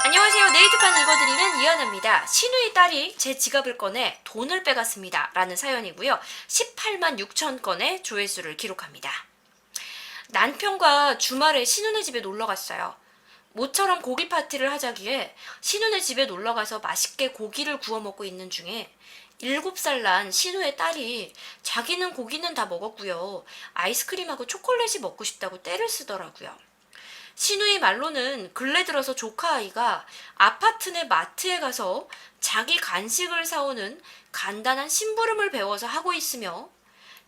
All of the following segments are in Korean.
안녕하세요. 네이트판 읽어드리는 이하나입니다. 신우의 딸이 제 지갑을 꺼내 돈을 빼갔습니다. 라는 사연이고요. 18만 6천 건의 조회수를 기록합니다. 남편과 주말에 신우네 집에 놀러 갔어요. 모처럼 고기 파티를 하자기에 신우네 집에 놀러 가서 맛있게 고기를 구워 먹고 있는 중에 7살 난 신우의 딸이 자기는 고기는 다 먹었고요. 아이스크림하고 초콜릿이 먹고 싶다고 떼를 쓰더라고요. 신우이 말로는 근래 들어서 조카 아이가 아파트 내 마트에 가서 자기 간식을 사오는 간단한 심부름을 배워서 하고 있으며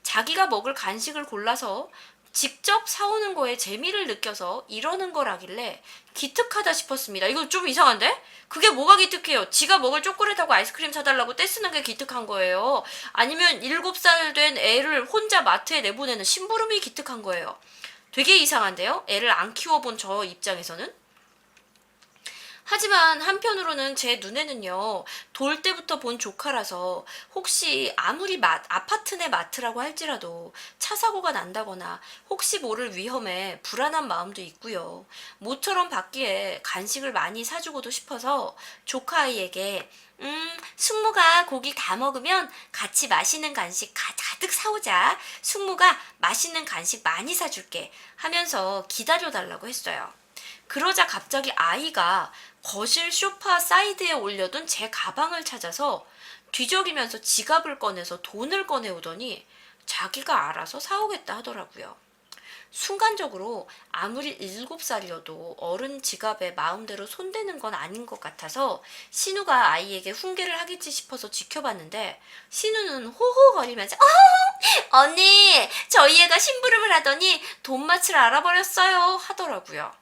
자기가 먹을 간식을 골라서 직접 사오는 거에 재미를 느껴서 이러는 거라길래 기특하다 싶었습니다. 이거 좀 이상한데? 그게 뭐가 기특해요? 지가 먹을 초콜릿하고 아이스크림 사달라고 떼쓰는 게 기특한 거예요? 아니면 7살 된 애를 혼자 마트에 내보내는 심부름이 기특한 거예요? 되게 이상한데요? 애를 안 키워본 저 입장에서는? 하지만 한편으로는 제 눈에는요, 돌 때부터 본 조카라서 혹시 아무리 아파트 내 마트라고 할지라도 차 사고가 난다거나 혹시 모를 위험에 불안한 마음도 있고요. 모처럼 받기에 간식을 많이 사주고도 싶어서 조카 아이에게 숙모가 고기 다 먹으면 같이 맛있는 간식 가득 사오자. 숙모가 맛있는 간식 많이 사줄게 하면서 기다려달라고 했어요. 그러자 갑자기 아이가 거실 소파 사이드에 올려둔 제 가방을 찾아서 뒤적이면서 지갑을 꺼내서 돈을 꺼내오더니 자기가 알아서 사오겠다 하더라고요. 순간적으로 아무리 7살이어도 어른 지갑에 마음대로 손대는 건 아닌 것 같아서 신우가 아이에게 훈계를 하겠지 싶어서 지켜봤는데 신우는 호호거리면서 언니 저희 애가 심부름을 하더니 돈맛을 알아버렸어요 하더라고요.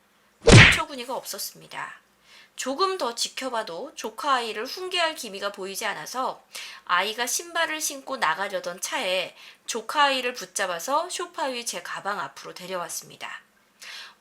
어처구니가 없었습니다. 조금 더 지켜봐도 조카 아이를 훈계할 기미가 보이지 않아서 아이가 신발을 신고 나가려던 차에 조카 아이를 붙잡아서 소파 위 제 가방 앞으로 데려왔습니다.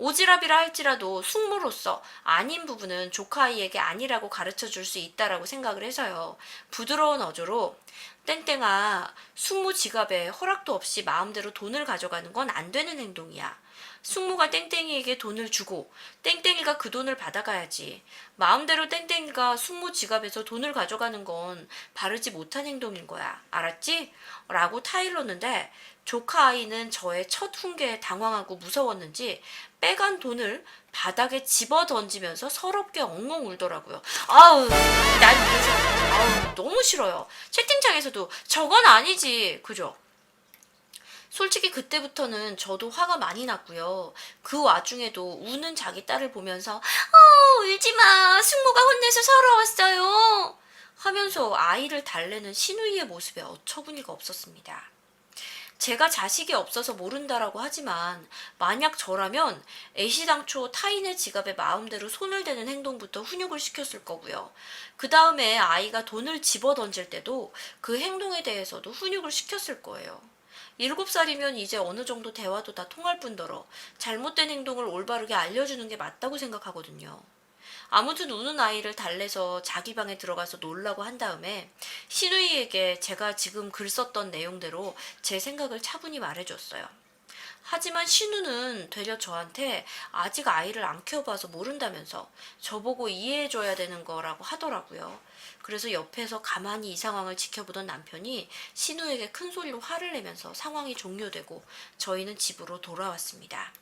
오지랖이라 할지라도 숙모로서 아닌 부분은 조카 아이에게 아니라고 가르쳐 줄 수 있다라고 생각을 해서요. 부드러운 어조로 땡땡아, 숙모 지갑에 허락도 없이 마음대로 돈을 가져가는 건 안 되는 행동이야. 숙모가 땡땡이에게 돈을 주고 땡땡이가 그 돈을 받아가야지. 마음대로 땡땡이가 숙모 지갑에서 돈을 가져가는 건 바르지 못한 행동인 거야. 알았지? 라고 타일렀는데 조카 아이는 저의 첫 훈계에 당황하고 무서웠는지 빼간 돈을 바닥에 집어 던지면서 서럽게 엉엉 울더라고요. 아우, 난 이래서 너무 싫어요. 채팅창에서도 저건 아니지. 그죠? 솔직히 그때부터는 저도 화가 많이 났고요. 그 와중에도 우는 자기 딸을 보면서 울지마 숙모가 혼내서 서러웠어요 하면서 아이를 달래는 시누이의 모습에 어처구니가 없었습니다. 제가 자식이 없어서 모른다라고 하지만 만약 저라면 애시당초 타인의 지갑에 마음대로 손을 대는 행동부터 훈육을 시켰을 거고요. 그 다음에 아이가 돈을 집어 던질 때도 그 행동에 대해서도 훈육을 시켰을 거예요. 7살이면 이제 어느 정도 대화도 다 통할 뿐더러 잘못된 행동을 올바르게 알려주는 게 맞다고 생각하거든요. 아무튼 우는 아이를 달래서 자기 방에 들어가서 놀라고 한 다음에 시누이에게 제가 지금 글 썼던 내용대로 제 생각을 차분히 말해줬어요. 하지만 신우는 되려 저한테 아직 아이를 안 키워봐서 모른다면서 저보고 이해해줘야 되는 거라고 하더라고요. 그래서 옆에서 가만히 이 상황을 지켜보던 남편이 신우에게 큰 소리로 화를 내면서 상황이 종료되고 저희는 집으로 돌아왔습니다.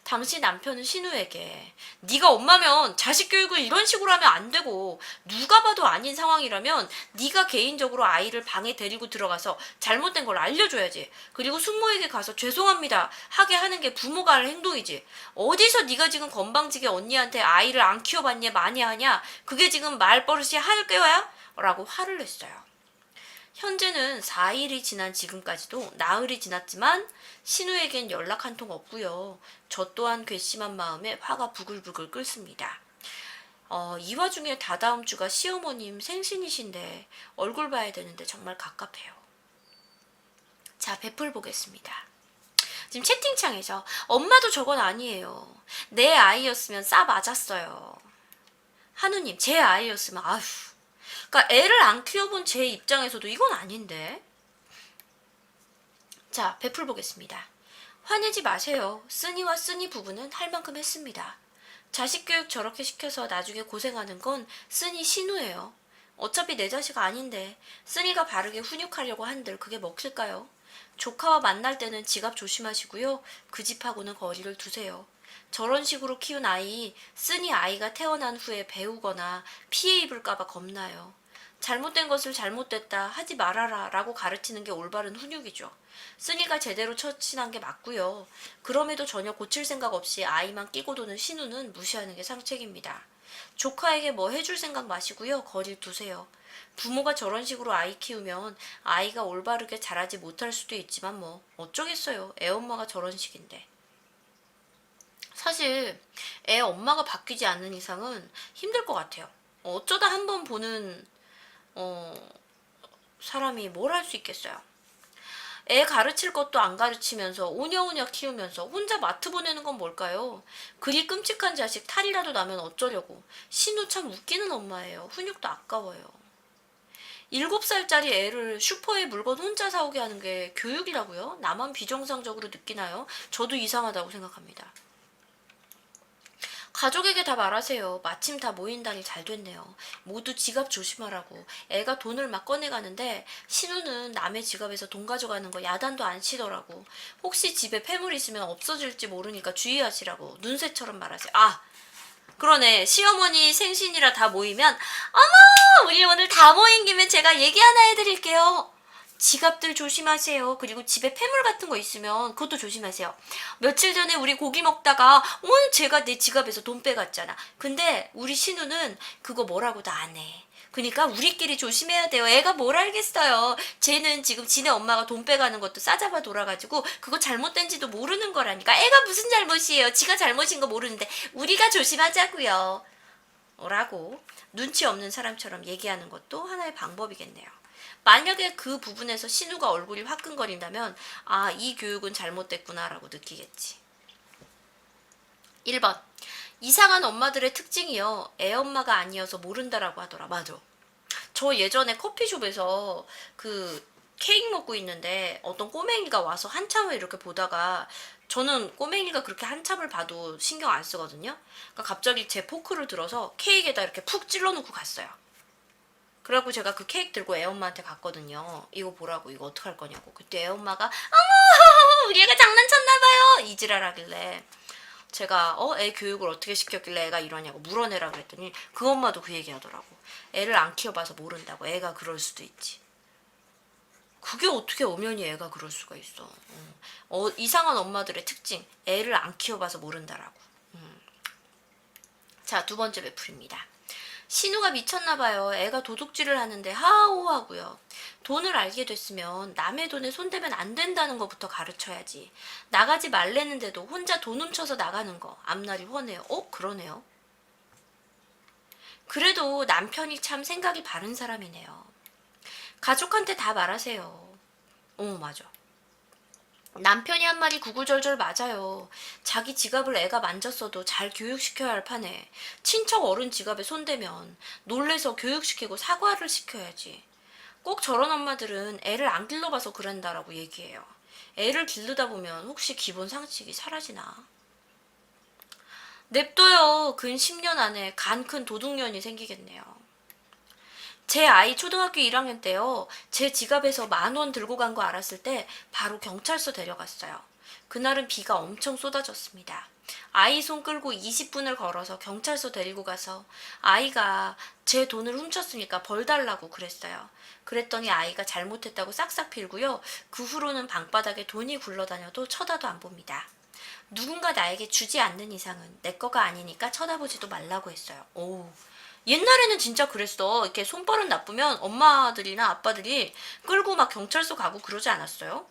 당시 남편은 신우에게 네가 엄마면 자식 교육을 이런 식으로 하면 안 되고 누가 봐도 아닌 상황이라면 네가 개인적으로 아이를 방에 데리고 들어가서 잘못된 걸 알려줘야지. 그리고 숙모에게 가서 죄송합니다 하게 하는 게 부모가 할 행동이지. 어디서 네가 지금 건방지게 언니한테 아이를 안 키워봤냐 많이 하냐 그게 지금 말버릇이 할 거야? 라고 화를 냈어요. 현재는 4일이 지난 지금까지도 나흘이 지났지만 신우에겐 연락 한 통 없고요. 저 또한 괘씸한 마음에 화가 부글부글 끓습니다. 이 와중에 다다음 주가 시어머님 생신이신데 얼굴 봐야 되는데 정말 갑갑해요. 자, 베풀 보겠습니다. 지금 채팅창에서 엄마도 저건 아니에요. 내 아이였으면 싸 맞았어요. 한우님, 제 아이였으면 아휴. 그러니까 애를 안 키워본 제 입장에서도 이건 아닌데. 자, 베풀 보겠습니다. 화내지 마세요. 쓰니와 쓰니 부부는 할 만큼 했습니다. 자식 교육 저렇게 시켜서 나중에 고생하는 건 쓰니 신우예요. 어차피 내 자식 아닌데 쓰니가 바르게 훈육하려고 한들 그게 먹힐까요? 조카와 만날 때는 지갑 조심하시고요. 그 집하고는 거리를 두세요. 저런 식으로 키운 아이, 쓰니 아이가 태어난 후에 배우거나 피해 입을까봐 겁나요. 잘못된 것을 잘못됐다 하지 말아라 라고 가르치는 게 올바른 훈육이죠. 쓰니가 제대로 처친한 게 맞고요. 그럼에도 전혀 고칠 생각 없이 아이만 끼고 도는 신우는 무시하는 게 상책입니다. 조카에게 뭐 해줄 생각 마시고요. 거리 두세요. 부모가 저런 식으로 아이 키우면 아이가 올바르게 자라지 못할 수도 있지만 뭐 어쩌겠어요. 애 엄마가 저런 식인데. 사실 애 엄마가 바뀌지 않는 이상은 힘들 것 같아요. 어쩌다 한 번 보는 사람이 뭘 할 수 있겠어요. 애 가르칠 것도 안 가르치면서 오냐오냐 키우면서 혼자 마트 보내는 건 뭘까요? 그리 끔찍한 자식 탈이라도 나면 어쩌려고. 신우 참 웃기는 엄마예요. 훈육도 아까워요. 7살짜리 애를 슈퍼에 물건 혼자 사오게 하는 게 교육이라고요? 나만 비정상적으로 느끼나요? 저도 이상하다고 생각합니다. 가족에게 다 말하세요. 마침 다 모인다니 잘 됐네요. 모두 지갑 조심하라고. 애가 돈을 막 꺼내가는데 신우는 남의 지갑에서 돈 가져가는 거 야단도 안 치더라고. 혹시 집에 폐물 있으면 없어질지 모르니까 주의하시라고. 눈새처럼 말하세요. 아, 그러네. 시어머니 생신이라 다 모이면 어머 우리 오늘 다 모인 김에 제가 얘기 하나 해드릴게요. 지갑들 조심하세요. 그리고 집에 폐물 같은 거 있으면 그것도 조심하세요. 며칠 전에 우리 고기 먹다가 오늘 제가 내 지갑에서 돈 빼갔잖아. 근데 우리 신우는 그거 뭐라고도 안 해. 그러니까 우리끼리 조심해야 돼요. 애가 뭘 알겠어요. 쟤는 지금 지네 엄마가 돈 빼가는 것도 싸잡아 돌아가지고 그거 잘못된지도 모르는 거라니까. 애가 무슨 잘못이에요. 지가 잘못인 거 모르는데 우리가 조심하자고요. 라고 눈치 없는 사람처럼 얘기하는 것도 하나의 방법이겠네요. 만약에 그 부분에서 신우가 얼굴이 화끈거린다면 아, 이 교육은 잘못됐구나라고 느끼겠지. 1번. 이상한 엄마들의 특징이요. 애 엄마가 아니어서 모른다라고 하더라. 맞아. 저 예전에 커피숍에서 그 케이크 먹고 있는데 어떤 꼬맹이가 와서 한참을 이렇게 보다가 저는 꼬맹이가 그렇게 한참을 봐도 신경 안 쓰거든요. 그러니까 갑자기 제 포크를 들어서 케이크에다 이렇게 푹 찔러놓고 갔어요. 그래갖고 제가 그 케이크 들고 애엄마한테 갔거든요. 이거 보라고, 이거 어떡할 거냐고. 그때 애엄마가 어머 우리 애가 장난쳤나봐요 이지랄 하길래 제가 애 교육을 어떻게 시켰길래 애가 이러냐고 물어내라 그랬더니 그 엄마도 그 얘기 하더라고. 애를 안 키워봐서 모른다고. 애가 그럴 수도 있지. 그게 어떻게 엄연히 애가 그럴 수가 있어. 이상한 엄마들의 특징. 애를 안 키워봐서 모른다라고. 자, 두 번째 메풀입니다. 신우가 미쳤나봐요. 애가 도둑질을 하는데 하하호하고요. 돈을 알게 됐으면 남의 돈에 손대면 안 된다는 것부터 가르쳐야지. 나가지 말랬는데도 혼자 돈 훔쳐서 나가는 거 앞날이 훤해요. 그러네요. 그래도 남편이 참 생각이 바른 사람이네요. 가족한테 다 말하세요. 맞아. 남편이 한 말이 구구절절 맞아요. 자기 지갑을 애가 만졌어도 잘 교육시켜야 할 판에 친척 어른 지갑에 손대면 놀래서 교육시키고 사과를 시켜야지. 꼭 저런 엄마들은 애를 안 길러봐서 그런다라고 얘기해요. 애를 기르다 보면 혹시 기본 상식이 사라지나? 냅둬요. 근 10년 안에 간 큰 도둑년이 생기겠네요. 제 아이 초등학교 1학년 때요. 제 지갑에서 10,000원 들고 간 거 알았을 때 바로 경찰서 데려갔어요. 그날은 비가 엄청 쏟아졌습니다. 아이 손 끌고 20분을 걸어서 경찰서 데리고 가서 아이가 제 돈을 훔쳤으니까 벌 달라고 그랬어요. 그랬더니 아이가 잘못했다고 싹싹 빌고요. 그 후로는 방바닥에 돈이 굴러다녀도 쳐다도 안 봅니다. 누군가 나에게 주지 않는 이상은 내 거가 아니니까 쳐다보지도 말라고 했어요. 옛날에는 진짜 그랬어. 이렇게 손버릇 나쁘면 엄마들이나 아빠들이 끌고 막 경찰서 가고 그러지 않았어요?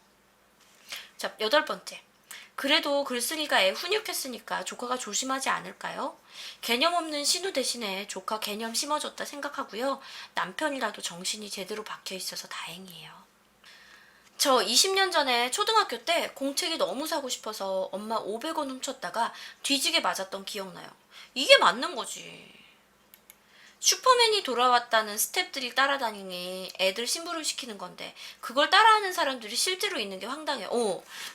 자, 8번째. 그래도 글쓴이가 애 훈육했으니까 조카가 조심하지 않을까요? 개념 없는 신우 대신에 조카 개념 심어줬다 생각하고요. 남편이라도 정신이 제대로 박혀 있어서 다행이에요. 저 20년 전에 초등학교 때 공책이 너무 사고 싶어서 엄마 500원 훔쳤다가 뒤지게 맞았던 기억나요. 이게 맞는 거지. 슈퍼맨이 돌아왔다는 스탭들이 따라다니니 애들 심부름 시키는 건데 그걸 따라하는 사람들이 실제로 있는 게 황당해.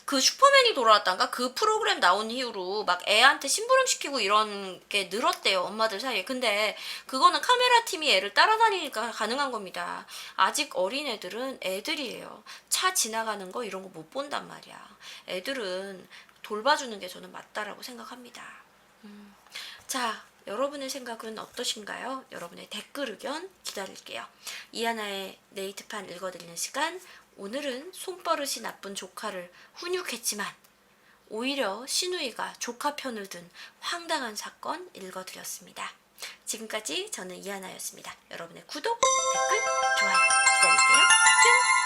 그 슈퍼맨이 돌아왔단가 그 프로그램 나온 이후로 막 애한테 심부름 시키고 이런 게 늘었대요, 엄마들 사이에. 근데 그거는 카메라 팀이 애를 따라다니니까 가능한 겁니다. 아직 어린 애들은 애들이에요. 차 지나가는 거 이런 거 못 본단 말이야. 애들은 돌봐주는 게 저는 맞다라고 생각합니다. 자, 여러분의 생각은 어떠신가요? 여러분의 댓글 의견 기다릴게요. 이하나의 네이트판 읽어드리는 시간. 오늘은 손버릇이 나쁜 조카를 훈육했지만 오히려 시누이가 조카 편을 든 황당한 사건 읽어드렸습니다. 지금까지 저는 이하나였습니다. 여러분의 구독, 댓글, 좋아요 기다릴게요. 뿅!